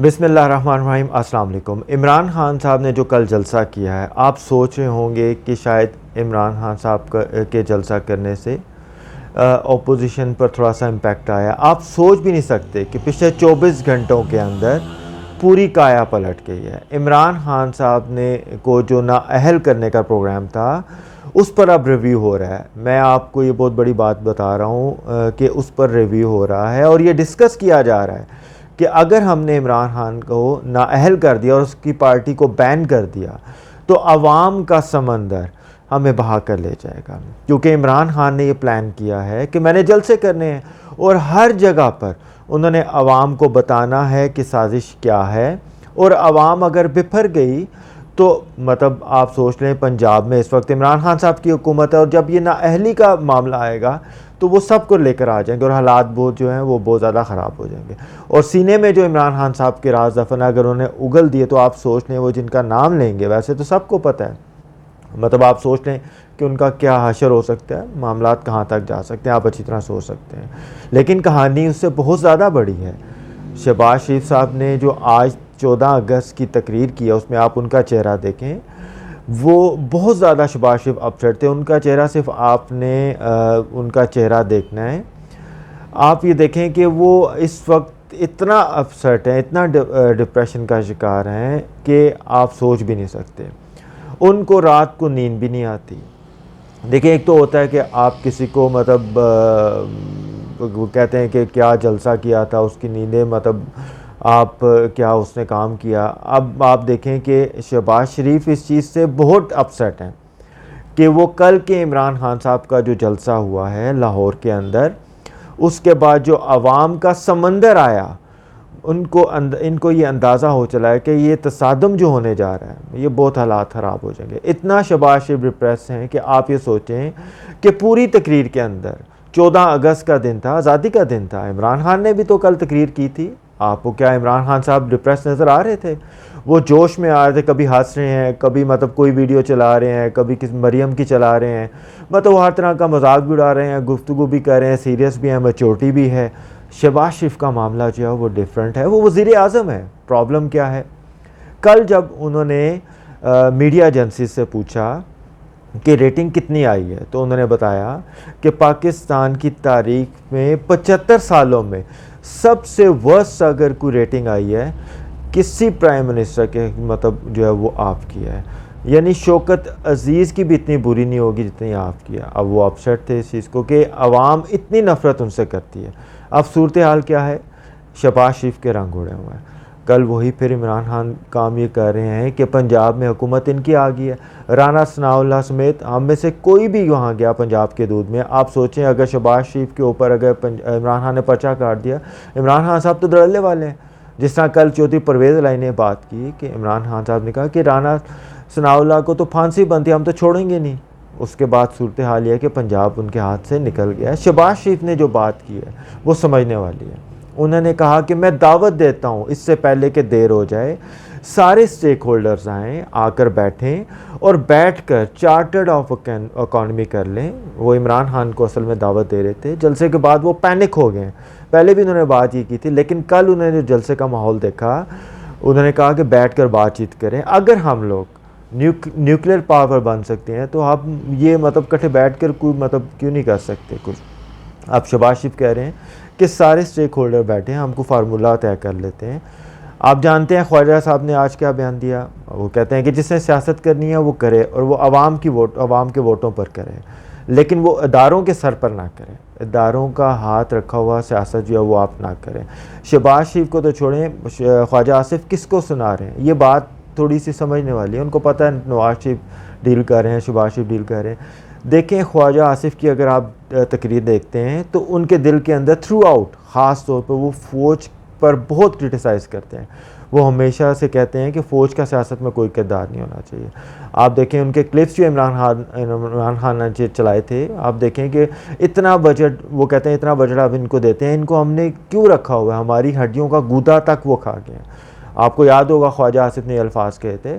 بسم اللہ الرحمن الرحیم۔ السلام علیکم۔ عمران خان صاحب نے جو کل جلسہ کیا ہے، آپ سوچ رہے ہوں گے کہ شاید عمران خان صاحب کے جلسہ کرنے سے اپوزیشن پر تھوڑا سا امپیکٹ آیا۔ آپ سوچ بھی نہیں سکتے کہ پچھلے 24 گھنٹوں کے اندر پوری کایا پلٹ گئی ہے۔ عمران خان صاحب نے کو جو نااہل کرنے کا پروگرام تھا اس پر اب ریویو ہو رہا ہے۔ میں آپ کو یہ بہت بڑی بات بتا رہا ہوں کہ اس پر ریویو ہو رہا ہے اور یہ ڈسکس کیا جا رہا ہے کہ اگر ہم نے عمران خان کو نااہل کر دیا اور اس کی پارٹی کو بین کر دیا تو عوام کا سمندر ہمیں بہا کر لے جائے گا، کیونکہ عمران خان نے یہ پلان کیا ہے کہ میں نے جلسے کرنے ہیں اور ہر جگہ پر انہوں نے عوام کو بتانا ہے کہ سازش کیا ہے، اور عوام اگر بپھر گئی تو مطلب آپ سوچ لیں پنجاب میں اس وقت عمران خان صاحب کی حکومت ہے، اور جب یہ نااہلی کا معاملہ آئے گا تو وہ سب کو لے کر آ جائیں گے اور حالات بہت جو ہیں وہ بہت زیادہ خراب ہو جائیں گے۔ اور سینے میں جو عمران خان صاحب کے راز دفن اگر انہیں اگل دیے تو آپ سوچ لیں وہ جن کا نام لیں گے، ویسے تو سب کو پتہ ہے، مطلب آپ سوچ لیں کہ ان کا کیا حشر ہو سکتا ہے، معاملات کہاں تک جا سکتے ہیں، آپ اچھی طرح سوچ سکتے ہیں۔ لیکن کہانی اس سے بہت زیادہ بڑی ہے۔ شہباز شریف صاحب نے جو آج 14 اگست کی تقریر کی ہے، اس میں آپ ان کا چہرہ دیکھیں، وہ بہت زیادہ شہباز شریف اپسیٹ تھے۔ ان کا چہرہ صرف آپ نے ان کا چہرہ دیکھنا ہے، آپ یہ دیکھیں کہ وہ اس وقت اتنا اپسیٹ ہیں، اتنا ڈپریشن کا شکار ہیں کہ آپ سوچ بھی نہیں سکتے۔ ان کو رات کو نیند بھی نہیں آتی۔ دیکھیں، ایک تو ہوتا ہے کہ آپ کسی کو مطلب وہ کہتے ہیں کہ کیا جلسہ کیا تھا، اس کی نیندیں مطلب آپ کیا اس نے کام کیا۔ اب آپ دیکھیں کہ شہباز شریف اس چیز سے بہت اپسیٹ ہیں کہ وہ کل کے عمران خان صاحب کا جو جلسہ ہوا ہے لاہور کے اندر، اس کے بعد جو عوام کا سمندر آیا، ان کو یہ اندازہ ہو چلا ہے کہ یہ تصادم جو ہونے جا رہا ہے یہ بہت حالات خراب ہو جائیں گے۔ اتنا شہباز شریف ڈپریس ہیں کہ آپ یہ سوچیں کہ پوری تقریر کے اندر 14 اگست کا دن تھا، آزادی کا دن تھا، عمران خان نے بھی تو کل تقریر کی تھی۔ آپ کو کیا عمران خان صاحب ڈپریس نظر آ رہے تھے؟ وہ جوش میں آ رہے تھے، کبھی ہنس رہے ہیں، کبھی مطلب کوئی ویڈیو چلا رہے ہیں، کبھی کسی مریم کی چلا رہے ہیں، مطلب وہ ہر طرح کا مذاق بھی اڑا رہے ہیں، گفتگو بھی کر رہے ہیں، سیریس بھی ہیں، میچورٹی بھی ہے۔ شہباز شریف کا معاملہ جو ہے وہ ڈیفرنٹ ہے، وہ وزیر اعظم ہے۔ پرابلم کیا ہے؟ کل جب انہوں نے میڈیا ایجنسیز سے پوچھا کہ ریٹنگ کتنی آئی ہے تو انہوں نے بتایا کہ پاکستان کی تاریخ میں 75 سالوں میں سب سے ورسٹ اگر کوئی ریٹنگ آئی ہے کسی پرائم منسٹر کے مطلب جو ہے وہ آپ کی ہے، یعنی شوکت عزیز کی بھی اتنی بری نہیں ہوگی جتنی آپ کی ہے۔ اب وہ اپسیٹ تھے اس چیز کو کہ عوام اتنی نفرت ان سے کرتی ہے۔ اب صورتحال کیا ہے؟ شہباز شریف کے رنگ اڑے ہوئے ہیں۔ کل وہی پھر عمران خان کام یہ کر رہے ہیں کہ پنجاب میں حکومت ان کی آ گئی ہے۔ رانا ثناء اللہ سمیت ہم میں سے کوئی بھی وہاں گیا پنجاب کے دودھ میں، آپ سوچیں اگر شہباز شریف کے اوپر اگر عمران خان نے پرچہ کاٹ دیا، عمران خان صاحب تو دھڑلے والے ہیں۔ جس طرح کل چودھری پرویز الہی نے بات کی کہ عمران خان صاحب نے کہا کہ رانا ثناء اللہ کو تو پھانسی بنتی، ہم تو چھوڑیں گے نہیں۔ اس کے بعد صورتحال یہ ہے کہ پنجاب ان کے ہاتھ سے نکل گیا ہے۔ شہباز شریف نے جو بات کی ہے وہ سمجھنے والی ہے۔ انہوں نے کہا کہ میں دعوت دیتا ہوں اس سے پہلے کہ دیر ہو جائے، سارے سٹیک ہولڈرز آئیں، آ کر بیٹھیں اور بیٹھ کر چارٹرڈ آف اکانومی کر لیں۔ وہ عمران خان کو اصل میں دعوت دے رہے تھے۔ جلسے کے بعد وہ پینک ہو گئے ہیں، پہلے بھی انہوں نے بات یہ کی تھی، لیکن کل انہوں نے جو جلسے کا ماحول دیکھا، انہوں نے کہا کہ بیٹھ کر بات چیت کریں۔ اگر ہم لوگ نیوکلیر پاور بن سکتے ہیں تو ہم یہ مطلب کٹھے بیٹھ کر کوئی مطلب کیوں نہیں کر سکتے کچھ؟ اب شہباز شریف کہہ رہے ہیں کہ سارے سٹیک ہولڈر بیٹھے ہیں، ہم کو فارمولہ طے کر لیتے ہیں۔ آپ جانتے ہیں خواجہ صاحب نے آج کیا بیان دیا؟ وہ کہتے ہیں کہ جس نے سیاست کرنی ہے وہ کرے، اور وہ عوام کے ووٹوں پر کرے، لیکن وہ اداروں کے سر پر نہ کرے۔ اداروں کا ہاتھ رکھا ہوا سیاست جو ہے وہ آپ نہ کریں۔ شہباز شریف کو تو چھوڑیں، خواجہ آصف کس کو سنا رہے ہیں؟ یہ بات تھوڑی سی سمجھنے والی ہے۔ ان کو پتہ ہے نواز شریف ڈیل کر رہے ہیں، شہباز شریف ڈیل کر رہے ہیں۔ دیکھیں خواجہ آصف کی اگر آپ تقریر دیکھتے ہیں تو ان کے دل کے اندر تھرو آؤٹ، خاص طور پر وہ فوج پر بہت کرٹیسائز کرتے ہیں۔ وہ ہمیشہ سے کہتے ہیں کہ فوج کا سیاست میں کوئی کردار نہیں ہونا چاہیے۔ آپ دیکھیں ان کے کلپس جو عمران خان نے چلائے تھے، آپ دیکھیں کہ اتنا بجٹ، وہ کہتے ہیں اتنا بجٹ آپ ان کو دیتے ہیں، ان کو ہم نے کیوں رکھا ہوا ہے؟ ہماری ہڈیوں کا گودا تک وہ کھا گئے ہیں۔ آپ کو یاد ہوگا خواجہ آصف نے یہ الفاظ کہے تھے۔